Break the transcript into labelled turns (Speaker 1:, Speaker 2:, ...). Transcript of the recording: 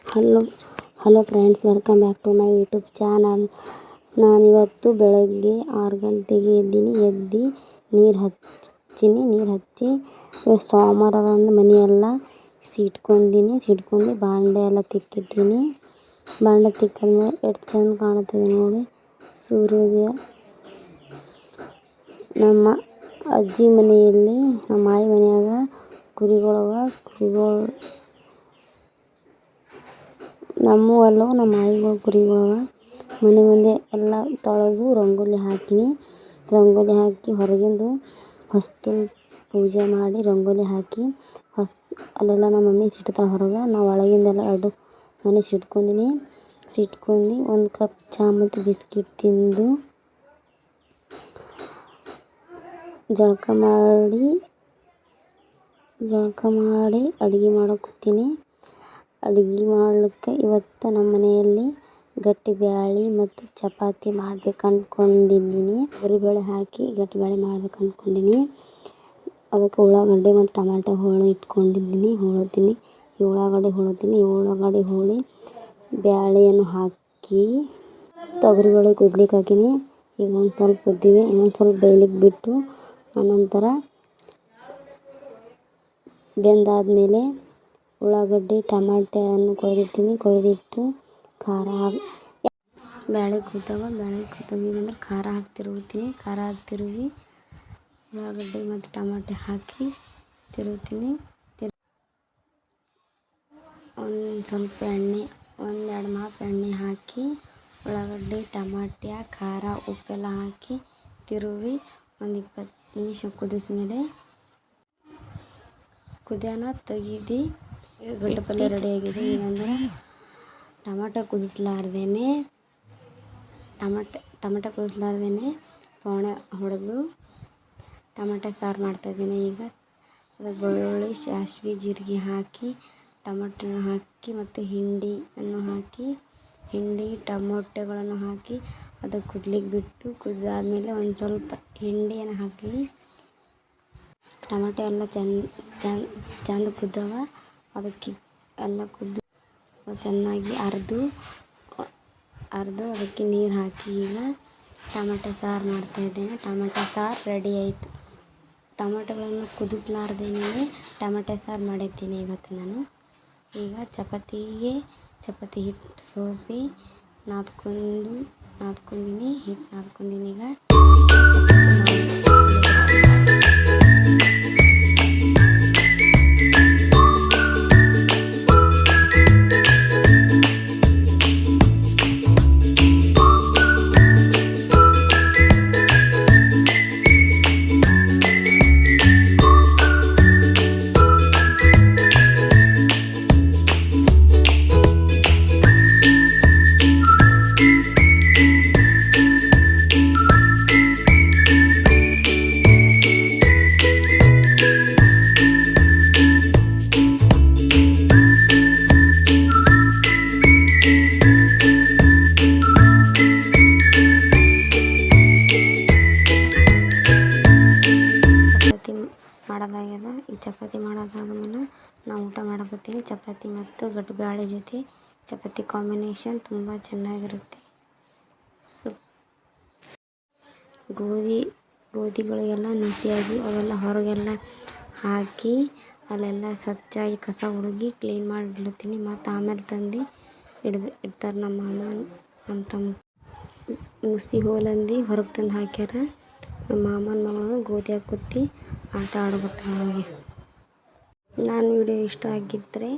Speaker 1: Hello hello friends, welcome back to my YouTube channel. ನಾನಿವತ್ತು ಬೆಳಗ್ಗೆ 6 ಗಂಟೆಗೆ ಎದ್ದು ನೀರು ಹಚ್ಚಿ ಸೋಮವಾರದಂದು ಮನೆಯೆಲ್ಲ ಸಿಟ್ಕೊಂಡು ಬಾಂಡೆ ಎಲ್ಲ ತಿಕ್ಕಿಟ್ಟೀನಿ. ಬಾಂಡೆ ತಿಕ್ಕಿದ್ಮೇಲೆ ಎಷ್ಟು ಚಂದ ಕಾಣುತ್ತದೆ ನೋಡಿ ಸೂರ್ಯೋದಯ. ನಮ್ಮ ಅಜ್ಜಿ ಮನೆಯಲ್ಲಿ ನಮ್ಮ ಆಯಿ ಮನೆಯಾಗ ಕುರಿಗಳು ನಮ್ಮವಲ್ಲೂ ನಮ್ಮ ಆಯಿಗಳು ಕುರಿಗಳವ. ಮನೆ ಮುಂದೆ ಎಲ್ಲ ತೊಳೆದು ರಂಗೋಲಿ ಹಾಕಿ ಹೊರಗಿಂದು ಹೊಸ್ತು ಪೂಜೆ ಮಾಡಿ ರಂಗೋಲಿ ಹಾಕಿ ಅಲ್ಲೆಲ್ಲ ನಮ್ಮ ಮಮ್ಮಿ ಸಿಟ್ತಾಳೆ ಹೊರಗೆ. ನಾವು ಒಳಗಿಂದೆಲ್ಲ ಎರಡು ಮನೆ ಸಿಟ್ಕೊಂಡು ಒಂದು ಕಪ್ ಚಹಾ ಮತ್ತು ಬಿಸ್ಕಿಟ್ ತಿಂದು ಜಳಕ ಮಾಡಿ ಅಡುಗೆ ಮಾಡೋಕತ್ತೀನಿ. ಅಡುಗೆ ಮಾಡ್ಲಿಕ್ಕೆ ಇವತ್ತು ನಮ್ಮ ಮನೆಯಲ್ಲಿ ಗಟ್ಟಿ ಬ್ಯಾಳಿ ಮತ್ತು ಚಪಾತಿ ಮಾಡ್ಬೇಕು ಅಂದ್ಕೊಂಡಿದ್ದೀನಿ. ತೊಗರಿಬೇಳೆ ಹಾಕಿ ಗಟ್ಟಿ ಬ್ಯಾಳಿ ಮಾಡ್ಬೇಕು ಅಂದ್ಕೊಂಡಿನಿ. ಅದಕ್ಕೆ ಉಳ್ಳಾಗಡ್ಡೆ ಮತ್ತು ಟೊಮೆಟೊ ಇಟ್ಕೊಂಡಿದ್ದೀನಿ. ಈ ಉಳ್ಳಾಗಡ್ಡೆ ಹೋಳಿ ಬ್ಯಾಳೆಯನ್ನು ಹಾಕಿ ತೊಗರಿಬೇಳೆ ಕುದ್ಲಿಕ್ಕೆ ಹಾಕಿನಿ. ಈಗ ಒಂದು ಸ್ವಲ್ಪ ಕುದ್ದಿವೆ, ಇನ್ನೊಂದು ಸ್ವಲ್ಪ ಬೇಯಲಿಕ್ಕೆ ಬಿಟ್ಟು ಆನಂತರ ಬೆಂದಾದಮೇಲೆ ಉಳ್ಳಾಗಡ್ಡೆ ಟಮಾಟೆಯನ್ನು ಕೊಯ್ದಿಟ್ಟು ಖಾರ ಬ್ಯಾಳೆ ಕೂತವ ಈಗಂದ್ರೆ ಖಾರ ಹಾಕಿ ಉಳ್ಳಾಗಡ್ಡೆ ಮತ್ತು ಟಮಾಟೆ ಹಾಕಿ ತಿರುಗ್ತೀನಿ. ಒಂದು ಸ್ವಲ್ಪ ಒಂದೆರಡು ಮಾಪ್ ಎಣ್ಣೆ ಹಾಕಿ ಉಳ್ಳಾಗಡ್ಡೆ ಟಮಾಟೆ ಖಾರ ಉಪ್ಪೆಲ್ಲ ಹಾಕಿ ತಿರುವಿ ಒಂದು 20 ನಿಮಿಷ ಕುದಿಸ್ಮೇಲೆ ಕುದಿಯೋಣ ತೆಗೀದು ಗಡ್ಡೆ ಪಲ್ಯ ರೆಡಿಯಾಗಿದೆ. ಏನಂದ್ರೆ ಟಮಾಟೆ ಕುದಿಸ್ಲಾರ್ದೇನೆ ಪೋಣೆ ಹೊಡೆದು ಟಮಾಟೆ ಸಾರು ಮಾಡ್ತಾಯಿದ್ದೀನಿ. ಈಗ ಅದಕ್ಕೆ ಬೆಳ್ಳುಳ್ಳಿ ಸಾಸಿವೆ ಜೀರಿಗೆ ಹಾಕಿ ಟೊಮೆಟೊ ಹಾಕಿ ಮತ್ತು ಟೊಮೊಟೊಗಳನ್ನು ಹಾಕಿ ಅದಕ್ಕೆ ಕುದ್ಲಿಕ್ಕೆ ಬಿಟ್ಟು ಕುದ್ದಾದ್ಮೇಲೆ ಒಂದು ಸ್ವಲ್ಪ ಹಿಂಡಿಯನ್ನು ಹಾಕಿ ಟೊಮೆಟೊ ಎಲ್ಲ ಚಂದ ಕುದ್ದವ. ಅದಕ್ಕೆ ಎಲ್ಲ ಕುದ್ದು ಚೆನ್ನಾಗಿ ಅರ್ದು ಅದಕ್ಕೆ ನೀರು ಹಾಕಿ ಈಗ ಟೊಮೆಟೊ ಸಾರು ಮಾಡ್ತಾಯಿದ್ದೇನೆ. ಟೊಮೆಟೊ ಸಾರು ರೆಡಿ ಆಯಿತು. ಟೊಮೆಟೊಗಳನ್ನು ಕುದಿಸ್ಲಾರ್ದೇನೆ ಟೊಮೆಟೊ ಸಾರು ಮಾಡಿದ್ದೀನಿ ಇವತ್ತು ನಾನು. ಈಗ ಚಪಾತಿ ಹಿಟ್ಟು ಸೋಸಿ ನಾದ್ಕೊಂಡಿನಿ ಈಗ ಚಪಾತಿ ಮಾಡೋದಾದ್ಮೇಲೆ ನಾವು ಊಟ ಮಾಡಕತ್ತೀನಿ. ಚಪಾತಿ ಮತ್ತು ಗಟ್ಟಿ ಬ್ಯಾಳೆ ಜೊತೆ ಚಪಾತಿ ಕಾಂಬಿನೇಷನ್ ತುಂಬ ಚೆನ್ನಾಗಿರುತ್ತೆ. ಗೋಧಿಗಳಿಗೆಲ್ಲ ನುಸಿಯಾಗಿ ಅವೆಲ್ಲ ಹೊರಗೆಲ್ಲ ಹಾಕಿ ಅಲ್ಲೆಲ್ಲ ಸ್ವಚ್ಛಾಗಿ ಕಸ ಹುಡುಗಿ ಕ್ಲೀನ್ ಮಾಡಿ ಇಡ್ಲತ್ತೀನಿ. ಮತ್ತು ಆಮೇಲೆ ತಂದು ಇಡ್ತಾರೆ ನಮ್ಮ ಮಾಮ ನಮ್ಮ ತಮ್ಮ. ನುಸಿ ಹೋಲಂದು ಹೊರಗೆ ತಂದು ಹಾಕ್ಯಾರ. ನಮ್ಮ ಮಾಮನ ಮಗಳು ಗೋಧಿ ಹಾಕಿ ಆಟ ಆಡಕತ್ತಾಳ. ನಾನು ವಿಡಿಯೋ ಇಷ್ಟ ಆಗಿದ್ದರೆ